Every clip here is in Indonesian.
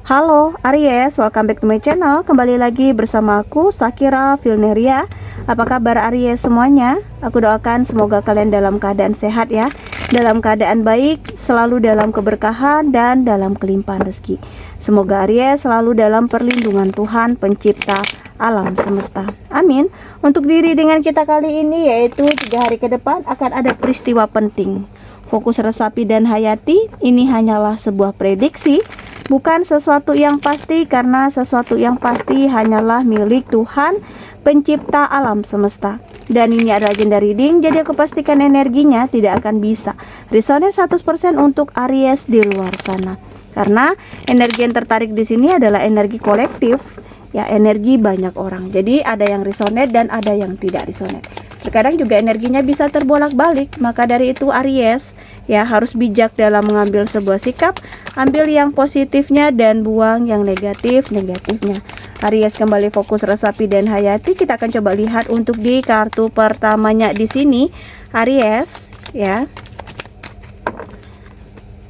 Halo Aries, welcome back to my channel. Kembali lagi bersama aku, Shakira Vilneria. Apa kabar Aries semuanya? Aku doakan semoga kalian dalam keadaan sehat ya, dalam keadaan baik, selalu dalam keberkahan dan dalam kelimpahan rezeki. Semoga Aries selalu dalam perlindungan Tuhan pencipta alam semesta. Amin. Untuk diri dengan kita kali ini, yaitu 3 hari ke depan akan ada peristiwa penting. Fokus resapi dan hayati, ini hanyalah sebuah prediksi, bukan sesuatu yang pasti, karena sesuatu yang pasti hanyalah milik Tuhan pencipta alam semesta. Dan ini adalah agenda reading, jadi aku pastikan energinya tidak akan bisa resonate 100% untuk Aries di luar sana. Karena energi yang tertarik di sini adalah energi kolektif, ya, energi banyak orang. Jadi ada yang resonate dan ada yang tidak resonate. Terkadang juga energinya bisa terbolak-balik. Maka dari itu Aries ya harus bijak dalam mengambil sebuah sikap. Ambil yang positifnya dan buang yang negatifnya. Aries kembali fokus resapi dan hayati. Kita akan coba lihat untuk di kartu pertamanya di sini Aries ya.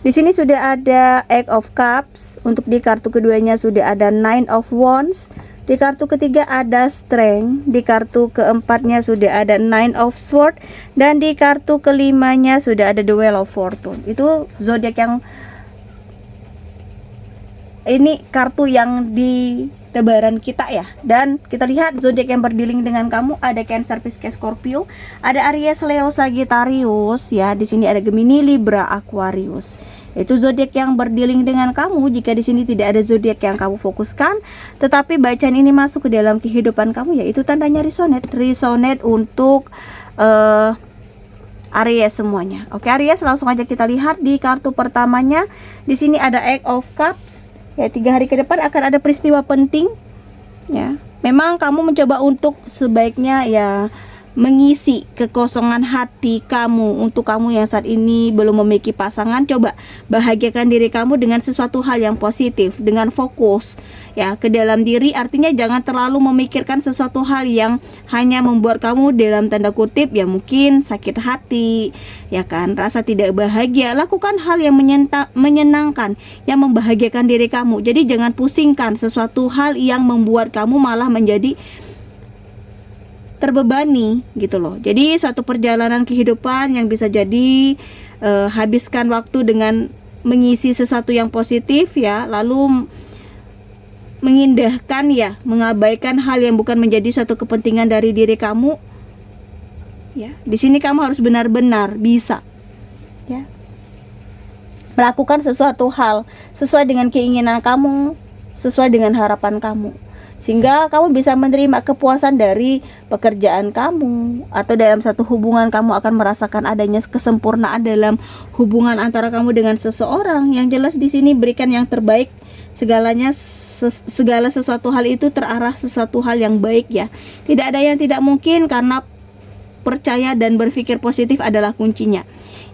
Di sini sudah ada Eight of Cups. Untuk di kartu keduanya sudah ada Nine of Wands. Di kartu ketiga ada Strength. Di kartu keempatnya sudah ada Nine of Swords. Dan di kartu kelimanya sudah ada The Wheel of Fortune. Itu zodiak yang ini kartu yang di tebaran kita ya. Dan kita lihat zodiak yang berdealing dengan kamu ada Cancer, Pisces, Scorpio, ada Aries, Leo, Sagittarius ya. Di sini ada Gemini, Libra, Aquarius. Itu zodiak yang berdealing dengan kamu. Jika di sini tidak ada zodiak yang kamu fokuskan, tetapi bacaan ini masuk ke dalam kehidupan kamu, yaitu tandanya resonate untuk Aries semuanya. Oke Aries, langsung aja kita lihat di kartu pertamanya. Di sini ada Eight of Cups. Ya, 3 hari ke depan akan ada peristiwa penting. Ya, memang kamu mencoba untuk sebaiknya ya mengisi kekosongan hati kamu. Untuk kamu yang saat ini belum memiliki pasangan, coba bahagiakan diri kamu dengan sesuatu hal yang positif, dengan fokus ya ke dalam diri. Artinya jangan terlalu memikirkan sesuatu hal yang hanya membuat kamu dalam tanda kutip ya mungkin sakit hati ya kan, rasa tidak bahagia. Lakukan hal yang menyenangkan, yang membahagiakan diri kamu. Jadi jangan pusingkan sesuatu hal yang membuat kamu malah menjadi terbebani gitu loh. Jadi suatu perjalanan kehidupan yang bisa jadi habiskan waktu dengan mengisi sesuatu yang positif ya, lalu mengindahkan ya, mengabaikan hal yang bukan menjadi suatu kepentingan dari diri kamu ya. Di sini kamu harus benar-benar bisa ya melakukan sesuatu hal sesuai dengan keinginan kamu, sesuai dengan harapan kamu, sehingga kamu bisa menerima kepuasan dari pekerjaan kamu, atau dalam satu hubungan kamu akan merasakan adanya kesempurnaan dalam hubungan antara kamu dengan seseorang. Yang jelas di sini berikan yang terbaik, segalanya segala sesuatu hal itu terarah sesuatu hal yang baik ya. Tidak ada yang tidak mungkin, karena percaya dan berpikir positif adalah kuncinya.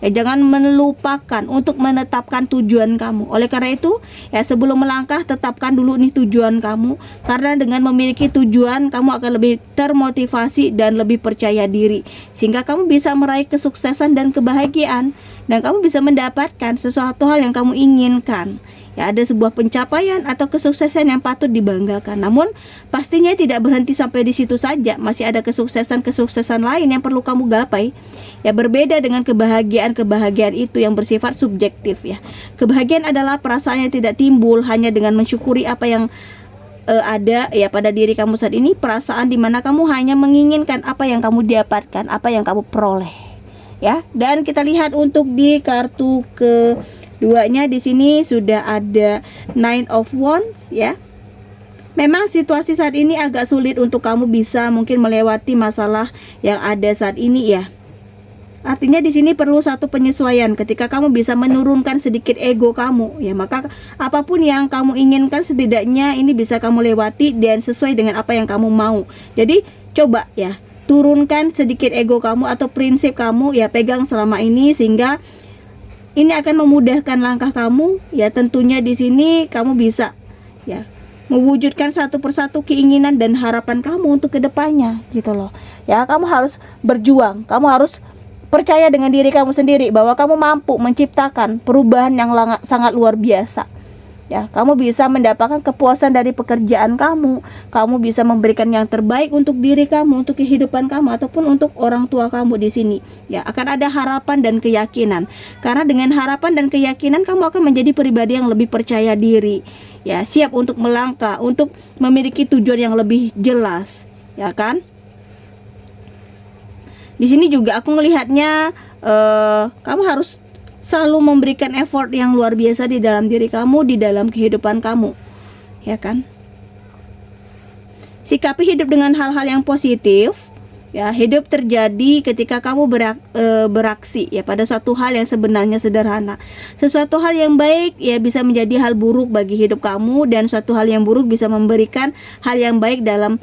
Ya, jangan melupakan untuk menetapkan tujuan kamu. Oleh karena itu, ya sebelum melangkah tetapkan dulu nih tujuan kamu. Karena dengan memiliki tujuan, kamu akan lebih termotivasi dan lebih percaya diri, sehingga kamu bisa meraih kesuksesan dan kebahagiaan, dan kamu bisa mendapatkan sesuatu hal yang kamu inginkan. Ya, ada sebuah pencapaian atau kesuksesan yang patut dibanggakan. Namun pastinya tidak berhenti sampai di situ saja. Masih ada kesuksesan lain yang perlu kamu gapai. Ya, berbeda dengan kebahagiaan itu yang bersifat subjektif ya. Kebahagiaan adalah perasaan yang tidak timbul hanya dengan mensyukuri apa yang ada ya pada diri kamu saat ini. Perasaan dimana kamu hanya menginginkan apa yang kamu dapatkan, apa yang kamu peroleh ya. Dan kita lihat untuk di kartu keduanya di sini sudah ada Nine of Wands ya. Memang situasi saat ini agak sulit untuk kamu bisa mungkin melewati masalah yang ada saat ini ya. Artinya di sini perlu satu penyesuaian. Ketika kamu bisa menurunkan sedikit ego kamu ya, maka apapun yang kamu inginkan setidaknya ini bisa kamu lewati dan sesuai dengan apa yang kamu mau. Jadi coba ya turunkan sedikit ego kamu atau prinsip kamu ya, pegang selama ini, sehingga ini akan memudahkan langkah kamu ya. Tentunya di sini kamu bisa ya mewujudkan satu persatu keinginan dan harapan kamu untuk kedepannya gitu loh ya. Kamu harus berjuang, kamu harus percaya dengan diri kamu sendiri bahwa kamu mampu menciptakan perubahan yang sangat luar biasa Ya, kamu bisa mendapatkan kepuasan dari pekerjaan kamu. Kamu bisa memberikan yang terbaik untuk diri kamu, untuk kehidupan kamu, ataupun untuk orang tua kamu di sini. Ya, akan ada harapan dan keyakinan. Karena dengan harapan dan keyakinan kamu akan menjadi pribadi yang lebih percaya diri. Ya, siap untuk melangkah, untuk memiliki tujuan yang lebih jelas, ya kan? Di sini juga aku melihatnya kamu harus selalu memberikan effort yang luar biasa di dalam diri kamu, di dalam kehidupan kamu, ya kan? Sikapi hidup dengan hal-hal yang positif. Ya, hidup terjadi ketika kamu beraksi ya pada suatu hal yang sebenarnya sederhana. Sesuatu hal yang baik ya bisa menjadi hal buruk bagi hidup kamu, dan suatu hal yang buruk bisa memberikan hal yang baik dalam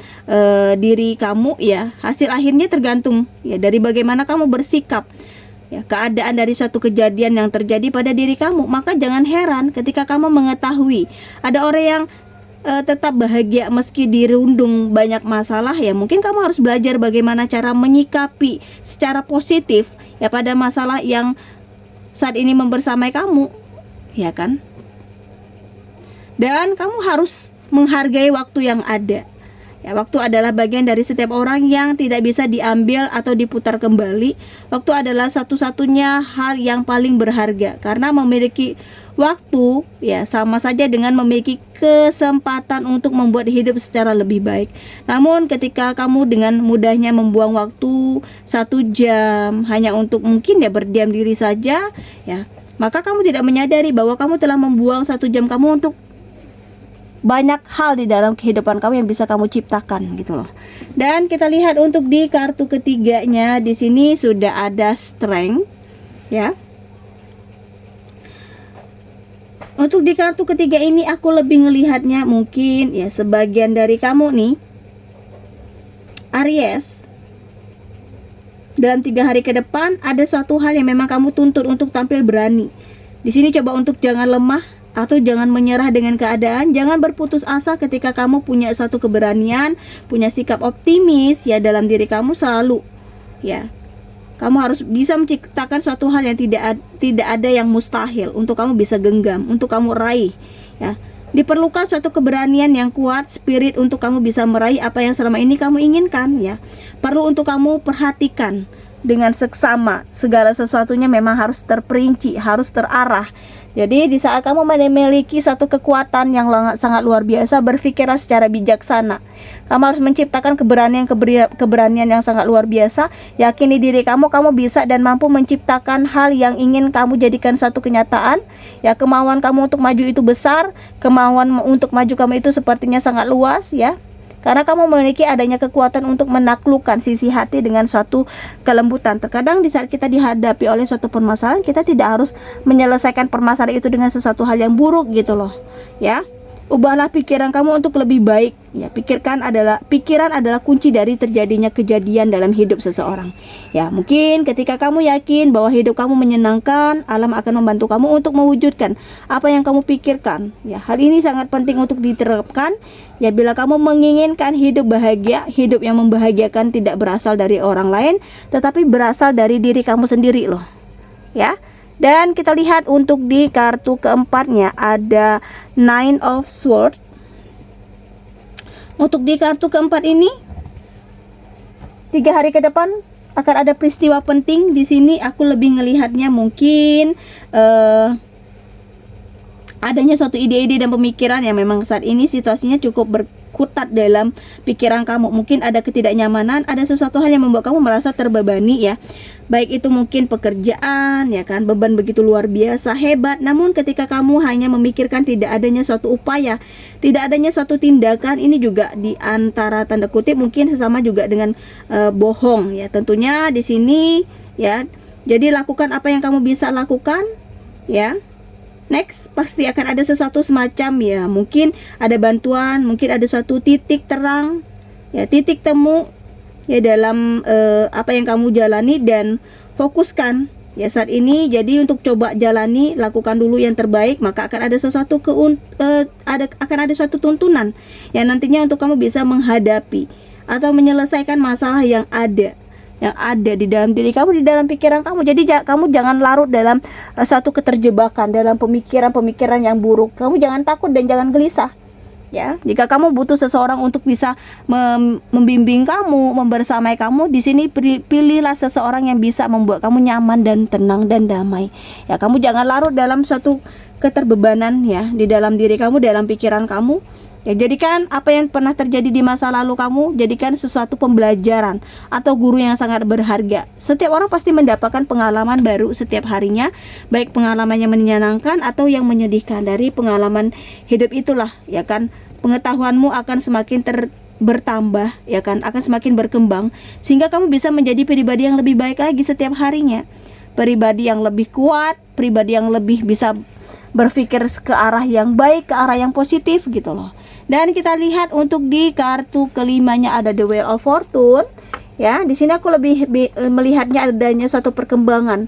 diri kamu ya. Hasil akhirnya tergantung ya dari bagaimana kamu bersikap. Ya, keadaan dari suatu kejadian yang terjadi pada diri kamu. Maka jangan heran ketika kamu mengetahui ada orang yang tetap bahagia meski dirundung banyak masalah. Ya, mungkin kamu harus belajar bagaimana cara menyikapi secara positif ya pada masalah yang saat ini membersamai kamu, ya kan? Dan kamu harus menghargai waktu yang ada. Ya, waktu adalah bagian dari setiap orang yang tidak bisa diambil atau diputar kembali. Waktu adalah satu-satunya hal yang paling berharga, karena memiliki waktu ya sama saja dengan memiliki kesempatan untuk membuat hidup secara lebih baik. Namun ketika kamu dengan mudahnya membuang waktu 1 jam hanya untuk mungkin ya berdiam diri saja ya, maka kamu tidak menyadari bahwa kamu telah membuang 1 jam kamu untuk banyak hal di dalam kehidupan kamu yang bisa kamu ciptakan gitu loh. Dan kita lihat untuk di kartu ketiganya, di sini sudah ada strength ya. Untuk di kartu ketiga ini aku lebih ngelihatnya mungkin ya sebagian dari kamu nih Aries, dalam 3 hari ke depan ada suatu hal yang memang kamu tuntut untuk tampil berani. Di sini coba untuk jangan lemah atau jangan menyerah dengan keadaan. Jangan berputus asa ketika kamu punya suatu keberanian, punya sikap optimis ya dalam diri kamu selalu ya. Kamu harus bisa menciptakan suatu hal yang tidak ada yang mustahil untuk kamu bisa genggam, untuk kamu raih ya. Diperlukan suatu keberanian yang kuat, spirit untuk kamu bisa meraih apa yang selama ini kamu inginkan ya. Perlu untuk kamu perhatikan dengan seksama. Segala sesuatunya memang harus terperinci, harus terarah. Jadi di saat kamu memiliki satu kekuatan yang sangat luar biasa, berpikirlah secara bijaksana. Kamu harus menciptakan keberanian yang sangat luar biasa. Yakini diri kamu bisa dan mampu menciptakan hal yang ingin kamu jadikan satu kenyataan. Ya, kemauan kamu untuk maju itu besar, kemauan untuk maju kamu itu sepertinya sangat luas ya. Karena kamu memiliki adanya kekuatan untuk menaklukkan sisi hati dengan suatu kelembutan. Terkadang di saat kita dihadapi oleh suatu permasalahan, kita tidak harus menyelesaikan permasalahan itu dengan sesuatu hal yang buruk gitu loh ya. Ubahlah pikiran kamu untuk lebih baik ya. Pikiran adalah kunci dari terjadinya kejadian dalam hidup seseorang ya. Mungkin ketika kamu yakin bahwa hidup kamu menyenangkan, alam akan membantu kamu untuk mewujudkan apa yang kamu pikirkan ya. Hal ini sangat penting untuk diterapkan ya. Bila kamu menginginkan hidup bahagia, hidup yang membahagiakan tidak berasal dari orang lain, tetapi berasal dari diri kamu sendiri loh ya. Dan kita lihat untuk di kartu keempatnya ada Nine of Swords. Untuk di kartu keempat ini 3 hari ke depan akan ada peristiwa penting. Di sini aku lebih ngelihatnya mungkin adanya suatu ide-ide dan pemikiran yang memang saat ini situasinya cukup berkutat dalam pikiran kamu. Mungkin ada ketidaknyamanan, ada sesuatu hal yang membuat kamu merasa terbebani ya. Baik itu mungkin pekerjaan ya kan, beban begitu luar biasa, hebat. Namun ketika kamu hanya memikirkan tidak adanya suatu upaya, tidak adanya suatu tindakan, ini juga di antara tanda kutip mungkin sesama juga dengan bohong ya. Tentunya di sini ya. Jadi lakukan apa yang kamu bisa lakukan ya. Next, pasti akan ada sesuatu semacam ya, mungkin ada bantuan, mungkin ada suatu titik terang ya, titik temu ya dalam apa yang kamu jalani, dan fokuskan ya saat ini. Jadi untuk coba jalani, lakukan dulu yang terbaik, maka akan ada sesuatu akan ada suatu tuntunan yang nantinya untuk kamu bisa menghadapi atau menyelesaikan masalah yang ada yang ada di dalam diri kamu, di dalam pikiran kamu. Jadi kamu jangan larut dalam satu keterjebakan, dalam pemikiran-pemikiran yang buruk. Kamu jangan takut dan jangan gelisah. Ya, jika kamu butuh seseorang untuk bisa membimbing kamu, membersamai kamu, di sini pilihlah seseorang yang bisa membuat kamu nyaman dan tenang dan damai. Ya, kamu jangan larut dalam satu keterbebanan ya di dalam diri kamu, dalam pikiran kamu. Ya, jadikan apa yang pernah terjadi di masa lalu kamu, jadikan sesuatu pembelajaran atau guru yang sangat berharga. Setiap orang pasti mendapatkan pengalaman baru setiap harinya, baik pengalaman yang menyenangkan atau yang menyedihkan. Dari pengalaman hidup itulah, ya kan, pengetahuanmu akan semakin bertambah, ya kan, akan semakin berkembang, sehingga kamu bisa menjadi pribadi yang lebih baik lagi setiap harinya. Pribadi yang lebih kuat, pribadi yang lebih bisa berpikir ke arah yang baik, ke arah yang positif gitu loh. Dan kita lihat untuk di kartu kelimanya ada The Wheel of Fortune. Ya, di sini aku lebih melihatnya adanya suatu perkembangan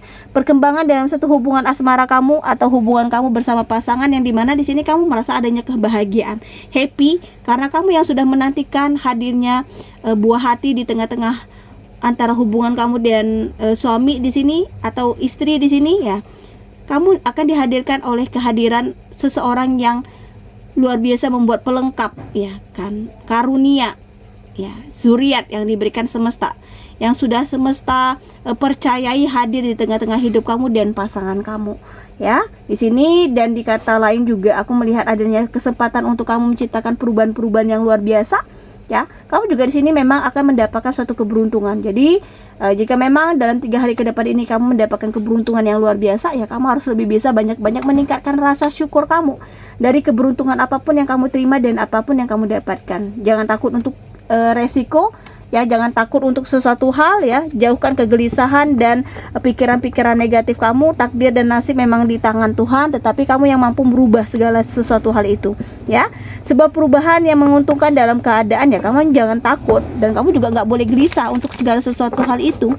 dalam satu hubungan asmara kamu atau hubungan kamu bersama pasangan, yang dimana di sini kamu merasa adanya kebahagiaan, happy, karena kamu yang sudah menantikan hadirnya buah hati di tengah-tengah antara hubungan kamu dan suami di sini atau istri di sini ya. Kamu akan dihadirkan oleh kehadiran seseorang yang luar biasa, membuat pelengkap ya kan, karunia ya, zuriat yang diberikan semesta, yang sudah semesta percayai hadir di tengah-tengah hidup kamu dan pasangan kamu ya. Di sini dan di kata lain juga aku melihat adanya kesempatan untuk kamu menciptakan perubahan-perubahan yang luar biasa. Ya, kamu juga di sini memang akan mendapatkan suatu keberuntungan. Jadi jika memang dalam 3 hari ke depan ini kamu mendapatkan keberuntungan yang luar biasa, ya kamu harus lebih bisa banyak-banyak meningkatkan rasa syukur kamu dari keberuntungan apapun yang kamu terima dan apapun yang kamu dapatkan. Jangan takut untuk resiko. Ya, jangan takut untuk sesuatu hal ya. Jauhkan kegelisahan dan pikiran-pikiran negatif kamu. Takdir dan nasib memang di tangan Tuhan, tetapi kamu yang mampu merubah segala sesuatu hal itu ya. Sebab perubahan yang menguntungkan dalam keadaan ya, kamu jangan takut, dan kamu juga nggak boleh gelisah untuk segala sesuatu hal itu.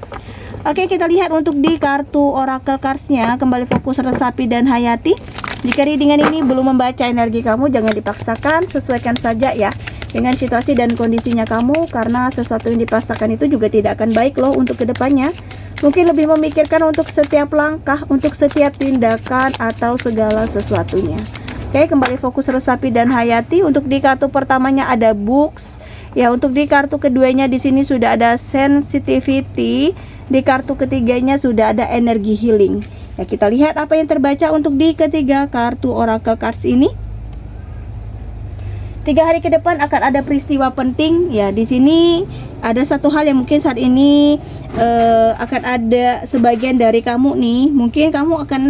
Oke, kita lihat untuk di kartu oracle cards-nya. Kembali fokus, resapi dan hayati. Jika readingan ini belum membaca energi kamu, jangan dipaksakan, sesuaikan saja ya dengan situasi dan kondisinya kamu, karena sesuatu yang dipaksakan itu juga tidak akan baik loh untuk kedepannya. Mungkin lebih memikirkan untuk setiap langkah, untuk setiap tindakan atau segala sesuatunya. Oke, kembali fokus, resapi dan hayati. Untuk di kartu pertamanya ada books ya, untuk di kartu keduanya di sini sudah ada sensitivity, di kartu ketiganya sudah ada energi healing ya. Kita lihat apa yang terbaca untuk di ketiga kartu oracle cards ini. 3 hari ke depan akan ada peristiwa penting ya. Di sini ada satu hal yang mungkin saat ini akan ada sebagian dari kamu nih, mungkin kamu akan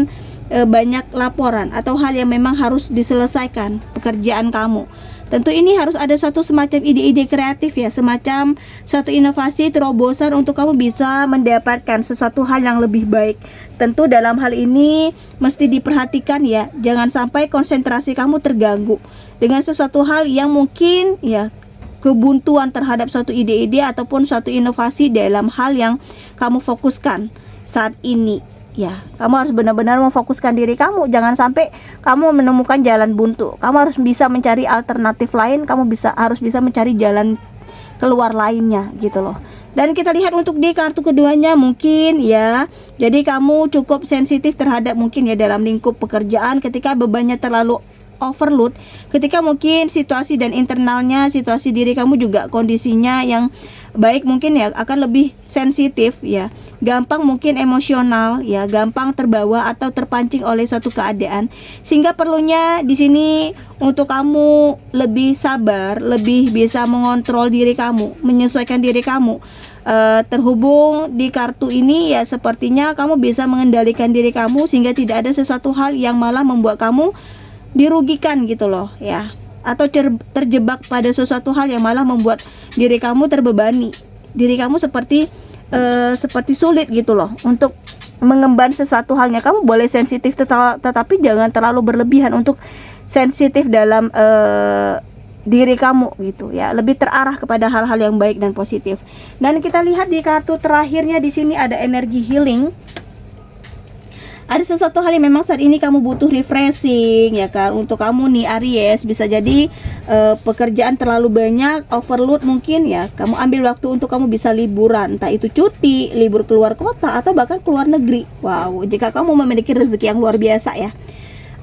banyak laporan atau hal yang memang harus diselesaikan pekerjaan kamu. Tentu ini harus ada suatu semacam ide-ide kreatif ya, semacam suatu inovasi, terobosan untuk kamu bisa mendapatkan sesuatu hal yang lebih baik. Tentu dalam hal ini mesti diperhatikan ya, jangan sampai konsentrasi kamu terganggu dengan sesuatu hal yang mungkin ya kebuntuan terhadap suatu ide-ide ataupun suatu inovasi dalam hal yang kamu fokuskan saat ini. Ya, kamu harus benar-benar memfokuskan diri kamu. Jangan sampai kamu menemukan jalan buntu. Kamu harus bisa mencari alternatif lain. Kamu harus bisa mencari jalan keluar lainnya gitu loh. Dan kita lihat untuk di kartu keduanya mungkin ya, jadi kamu cukup sensitif terhadap mungkin ya dalam lingkup pekerjaan ketika bebannya terlalu overload, ketika mungkin situasi dan internalnya, situasi diri kamu juga kondisinya yang baik, mungkin ya akan lebih sensitif ya, gampang mungkin emosional ya, gampang terbawa atau terpancing oleh suatu keadaan, sehingga perlunya di sini untuk kamu lebih sabar, lebih bisa mengontrol diri kamu, menyesuaikan diri kamu. Terhubung di kartu ini ya, sepertinya kamu bisa mengendalikan diri kamu sehingga tidak ada sesuatu hal yang malah membuat kamu dirugikan gitu loh ya, atau terjebak pada sesuatu hal yang malah membuat diri kamu terbebani, diri kamu seperti sulit gitu loh untuk mengemban sesuatu halnya. Kamu boleh sensitif tetapi jangan terlalu berlebihan untuk sensitif dalam diri kamu gitu ya, lebih terarah kepada hal-hal yang baik dan positif. Dan kita lihat di kartu terakhirnya di sini ada energi healing. Ada sesuatu hal yang memang saat ini kamu butuh refreshing ya kan. Untuk kamu nih Aries, bisa jadi pekerjaan terlalu banyak, overload mungkin ya. Kamu ambil waktu untuk kamu bisa liburan, entah itu cuti, libur keluar kota, atau bahkan keluar negeri. Wow, jika kamu memiliki rezeki yang luar biasa ya.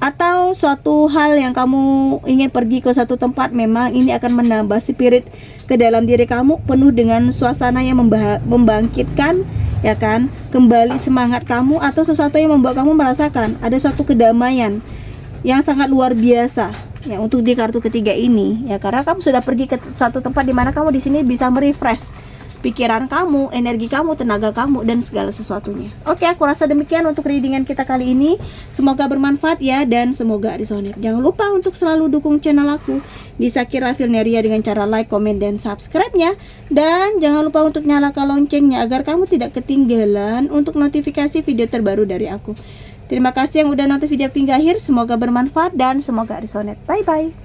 Atau suatu hal yang kamu ingin pergi ke satu tempat, memang ini akan menambah spirit ke dalam diri kamu, penuh dengan suasana yang membangkitkan ya kan, kembali semangat kamu, atau sesuatu yang membuat kamu merasakan ada suatu kedamaian yang sangat luar biasa ya untuk di kartu ketiga ini ya, karena kamu sudah pergi ke suatu tempat di mana kamu di sini bisa merefresh pikiran kamu, energi kamu, tenaga kamu, dan segala sesuatunya. Oke, aku rasa demikian untuk readingan kita kali ini. Semoga bermanfaat ya, dan semoga resonate. Jangan lupa untuk selalu dukung channel aku di Sakira Filneria dengan cara like, komen, dan subscribe-nya. Dan jangan lupa untuk nyalakan loncengnya agar kamu tidak ketinggalan untuk notifikasi video terbaru dari aku. Terima kasih yang udah nonton video hingga akhir. Semoga bermanfaat dan semoga resonate. Bye-bye.